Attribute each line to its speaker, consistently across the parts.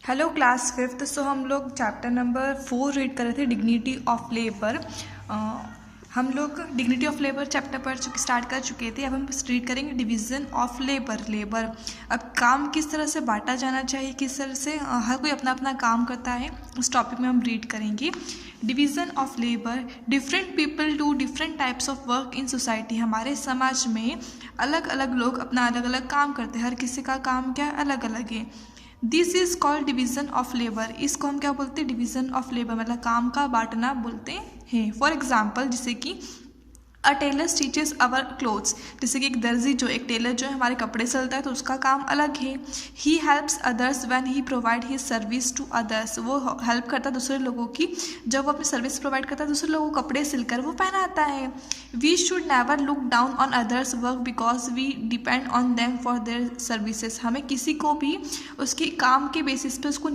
Speaker 1: Hello class fifth. सो हम लोग chapter number 4 read कर रहे थे, डिग्निटी ऑफ लेबर। हम लोग dignity of labour chapter start कर चुके थे। अब हम रीड करेंगे डिवीज़न ऑफ लेबर। अब काम किस तरह से बांटा जाना चाहिए, किस तरह से हर कोई अपना अपना काम करता है, उस टॉपिक में हम रीड करेंगे। Division of labour, different people do different types of work in society. हमारे समाज में अलग अलग लोग अपना अलग अलग काम करते हैं, हर किसी का काम क्या अलग अलग है। This is called division of labour. इसको हम क्या बोलते हैं? डिवीज़न ऑफ लेबर, मतलब काम का बांटना बोलते हैं। फॉर एग्जाम्पल, जैसे कि a tailor stitches our clothes. जैसे कि एक दर्जी जो एक टेलर जो है हमारे कपड़े सिलता है, तो उसका काम अलग है। He helps others when he provide his service to others. वो हेल्प करता है दूसरे लोगों की, जब वो अपनी सर्विस प्रोवाइड करता है दूसरे लोगों को कपड़े सिलकर वो पहनाता है। We should never look down on others work because we depend on them for their services. हमें किसी को भी उसके काम के बेसिस पे उसको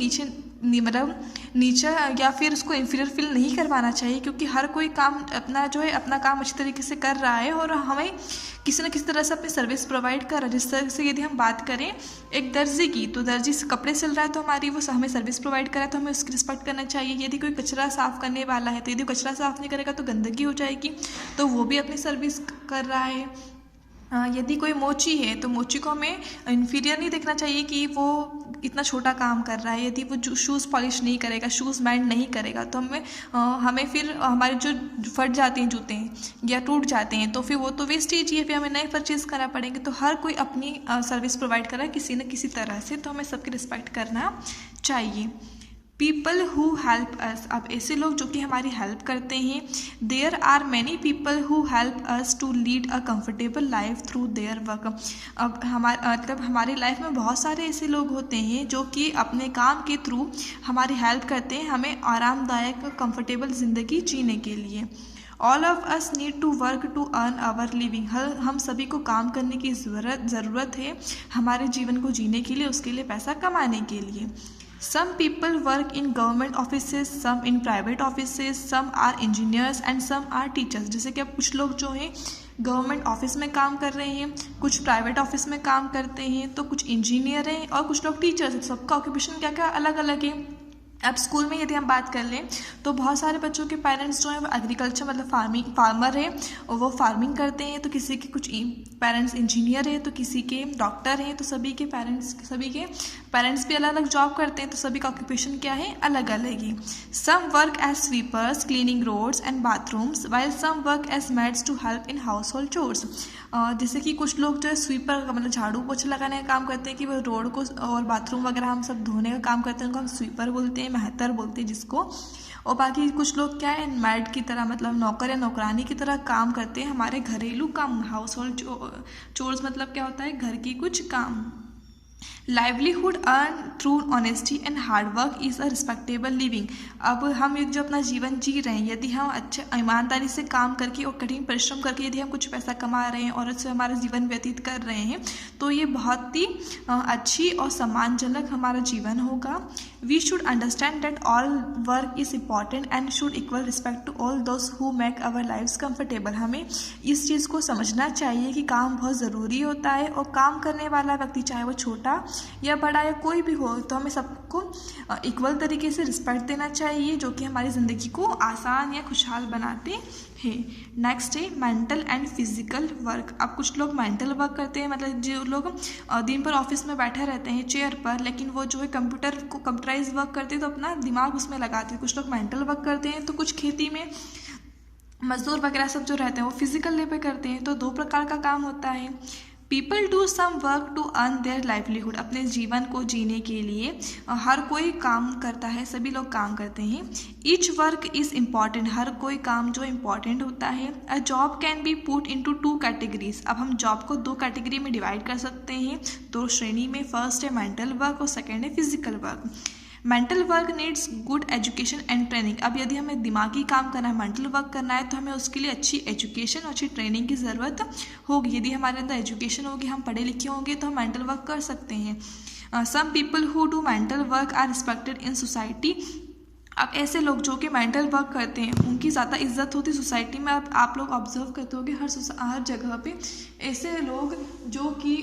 Speaker 1: मतलब नीचा या फिर उसको इंफीरियर फील नहीं करवाना चाहिए, क्योंकि हर कोई काम अपना जो है अपना काम अच्छी तरीके से कर रहा है और हमें किसी न किसी तरह से अपनी सर्विस प्रोवाइड कर रहा है। जिस तरह से यदि हम बात करें एक दर्जी की, तो दर्जी से कपड़े सिल रहा है तो हमारी वो हमें सर्विस प्रोवाइड कर रहा है, तो हमें उसकी रिस्पेक्ट करना चाहिए। यदि कोई कचरा साफ़ करने वाला है, तो यदि कचरा साफ़ नहीं करेगा तो गंदगी हो जाएगी, तो वो भी अपनी सर्विस कर रहा है। यदि कोई मोची है तो मोची को हमें इन्फीरियर नहीं देखना चाहिए कि वो इतना छोटा काम कर रहा है। यदि वो शूज़ पॉलिश नहीं करेगा, शूज़ बैंड नहीं करेगा, तो हमें फिर हमारे जो फट जाते हैं जूते या टूट जाते हैं, तो फिर वो तो वेस्टेज ही है, फिर हमें नए परचेज़ करना पड़ेंगे। तो हर कोई अपनी सर्विस प्रोवाइड कर रहा है किसी न किसी तरह से, तो हमें सबकी रिस्पेक्ट करना चाहिए। People who help us. अब ऐसे लोग जो कि हमारी हेल्प करते हैं। There are many people who help us to lead a comfortable life through their work. अब हमारी लाइफ में बहुत सारे ऐसे लोग होते हैं जो कि अपने काम के थ्रू हमारी हेल्प करते हैं हमें आरामदायक कंफर्टेबल ज़िंदगी जीने के लिए। All of us need to work to earn our living. हम सभी को काम करने की ज़रूरत है हमारे जीवन को जीने के लिए, उसके लिए पैसा कमाने के लिए। Some people work in government offices, some in private offices, some are engineers and some are teachers। जैसे कि अब कुछ लोग जो हैं गवर्नमेंट ऑफिस में काम कर रहे हैं, कुछ प्राइवेट ऑफिस में काम करते हैं, तो कुछ इंजीनियर हैं और कुछ लोग टीचर्स हैं। सबका ऑक्यूपेशन क्या क्या अलग अलग है। अब स्कूल में यदि हम बात कर लें तो बहुत सारे बच्चों के पेरेंट्स जो हैं वो एग्रीकल्चर मतलब फार्मर है और वो फार्मिंग करते हैं, तो किसी के कुछ पेरेंट्स इंजीनियर है, तो किसी के डॉक्टर हैं, तो सभी के पेरेंट्स भी अलग अलग जॉब करते हैं, तो सभी का ऑक्यूपेशन क्या है अलग अलग ही। Some work as sweepers cleaning roads and bathrooms while some work as maids to help in household chores. जैसे कि कुछ लोग जो है स्वीपर का मतलब झाड़ू पोछा लगाने का काम करते हैं, कि वो रोड को और बाथरूम वगैरह हम सब धोने का काम करते हैं, उनको हम स्वीपर बोलते हैं, महतर बोलते हैं जिसको। और बाकी कुछ लोग क्या है मैड की तरह मतलब नौकर या नौकरानी की तरह काम करते हैं, हमारे घरेलू काम, हाउस होल्ड चोर्स मतलब क्या होता है घर की कुछ काम। Livelihood earn through honesty and hard work is a respectable living. अब हम जो अपना जीवन जी रहे हैं, यदि हम अच्छे ईमानदारी से काम करके और कठिन परिश्रम करके यदि हम कुछ पैसा कमा रहे हैं और उससे हमारा जीवन व्यतीत कर रहे हैं, तो ये बहुत ही अच्छी और सम्मानजनक हमारा जीवन होगा। We should understand that all work is important and should equal respect to all those who make our lifes comfortable. हमें इस चीज़ को समझना चाहिए कि काम बहुत ज़रूरी होता है, और काम करने वाला व्यक्ति चाहे वो छोटा या बड़ा या कोई भी हो, तो हमें सबको इक्वल तरीके से रिस्पेक्ट देना चाहिए, जो कि हमारी ज़िंदगी को आसान या खुशहाल बनाते हैं। नेक्स्ट है मेंटल एंड फिजिकल वर्क। अब कुछ लोग मेंटल वर्क करते हैं, मतलब जो लोग दिन भर ऑफिस में बैठे रहते हैं चेयर पर, लेकिन वो जो है कंप्यूटराइज वर्क करते हैं तो अपना दिमाग उसमें लगाते हैं। कुछ लोग मेंटल वर्क करते हैं, तो कुछ खेती में मजदूर वगैरह सब जो रहते हैं वो फिजिकल लेवल पे करते हैं। तो दो प्रकार का काम होता है। People do some work to earn their livelihood. अपने जीवन को जीने के लिए हर कोई काम करता है, सभी लोग काम करते हैं। Each work is important. हर कोई काम जो इम्पॉर्टेंट होता है। A job can be put into 2 categories. अब हम जॉब को 2 कैटेगरी में डिवाइड कर सकते हैं, 2 श्रेणी में। फर्स्ट है मेंटल वर्क और सेकेंड है physical work. Mental work needs good education and training. अब यदि हमें दिमागी काम करना है, मेंटल वर्क करना है, तो हमें उसके लिए अच्छी एजुकेशन और अच्छी ट्रेनिंग की ज़रूरत होगी। यदि हमारे अंदर एजुकेशन होगी, हम पढ़े लिखे होंगे, तो हम मेंटल वर्क कर सकते हैं। Some people who do mental work are respected in society. अब ऐसे लोग जो कि मेंटल वर्क करते हैं उनकी ज़्यादा इज्जत होती है सोसाइटी में। अब आप लोग ऑब्जर्व करते होंगे हर जगह पे ऐसे लोग जो कि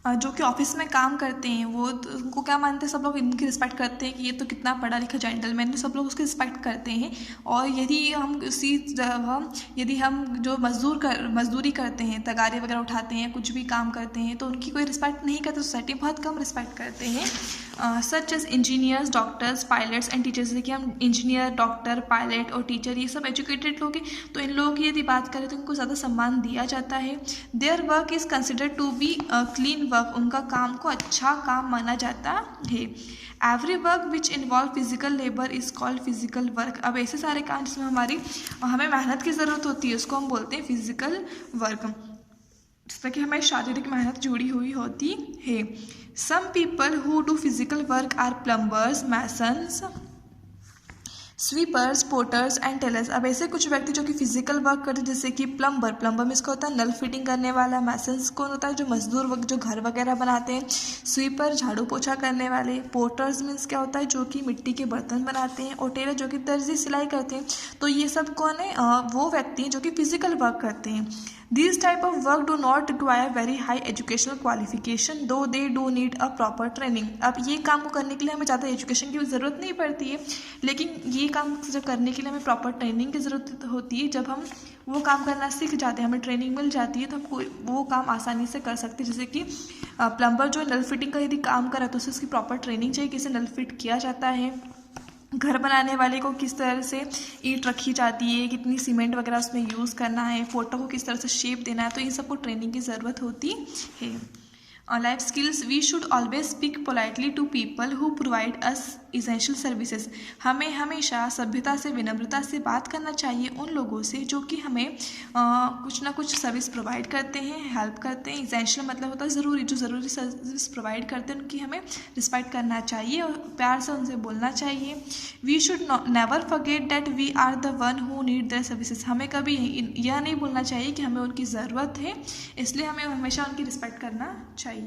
Speaker 1: जो कि ऑफिस में काम करते हैं वो तो उनको क्या मानते हैं, सब लोग इनकी रिस्पेक्ट करते हैं कि ये तो कितना पढ़ा लिखा जेंटलमैन, तो सब लोग उसकी रिस्पेक्ट करते हैं। और यदि हम उसी जगह यदि हम जो मजदूरी करते हैं, तगारे वगैरह उठाते हैं, कुछ भी काम करते हैं, तो उनकी कोई रिस्पेक्ट नहीं करते, सोसाइटी बहुत कम रिस्पेक्ट करते हैं। Such as engineers, doctors, pilots and teachers. देखिए हम इंजीनियर, डॉक्टर, पायलट और टीचर ये सब एजुकेटेड लोग हैं, तो इन लोगों की यदि बात करें तो इनको ज़्यादा सम्मान दिया जाता है। Their work is considered to be clean work. उनका काम को अच्छा काम माना जाता है। Every work which involve physical labour is called physical work. अब ऐसे सारे काम जिसमें हमें मेहनत की ज़रूरत होती है उसको हम बोलते हैं फिजिकल वर्क, जिससे कि हमें शारीरिक मेहनत जुड़ी हुई होती है। Some people who do physical work are plumbers, masons, sweepers, porters and tailors. अब ऐसे कुछ व्यक्ति जो कि फिजिकल वर्क करते हैं, जैसे कि प्लम्बर में इसका होता है नल फिटिंग करने वाला। मैसन्स कौन होता है, जो मजदूर वक्त जो घर वगैरह बनाते हैं। स्वीपर झाड़ू पोछा करने वाले। पोर्टर्स मीन्स क्या होता है, जो कि मिट्टी के बर्तन बनाते हैं। और टेलर जो कि दर्जी सिलाई करते हैं। तो ये सब कौन है, वो व्यक्ति हैं जो कि फिजिकल वर्क करते हैं। These type of work do not require very high educational qualification, though they do need a proper training. अब ये काम को करने के लिए हमें ज़्यादा एजुकेशन की ज़रूरत नहीं पड़ती है, लेकिन ये काम जब करने के लिए हमें प्रॉपर ट्रेनिंग की ज़रूरत होती है। जब हम वो काम करना सीख जाते हैं, हमें ट्रेनिंग मिल जाती है, तो हम वो काम आसानी से कर सकते हैं। जैसे कि प्लम्बर जो नल फिटिंग का यदि काम करा तो उसे उसकी प्रॉपर ट्रेनिंग चाहिए, कैसे नल फिट किया जाता है। घर बनाने वाले को किस तरह से ईंट रखी जाती है, कितनी सीमेंट वगैरह उसमें यूज़ करना है, फोटो को किस तरह से शेप देना है, तो इन सबको ट्रेनिंग की ज़रूरत होती है। Life skills, we should always speak politely to people who provide us essential services. हमें हमेशा सभ्यता से, विनम्रता से बात करना चाहिए उन लोगों से जो कि हमें कुछ ना कुछ सर्विस प्रोवाइड करते हैं, हेल्प करते हैं। इसेंशियल मतलब होता है ज़रूरी, जो ज़रूरी सर्विस प्रोवाइड करते हैं उनकी हमें रिस्पेक्ट करना चाहिए और प्यार से उनसे बोलना चाहिए। We should never forget that we are the one who need their services. हमें कभी यह नहीं बोलना चाहिए कि हमें उनकी ज़रूरत है, इसलिए हमें हमेशा उनकी रिस्पेक्ट करना चाहिए।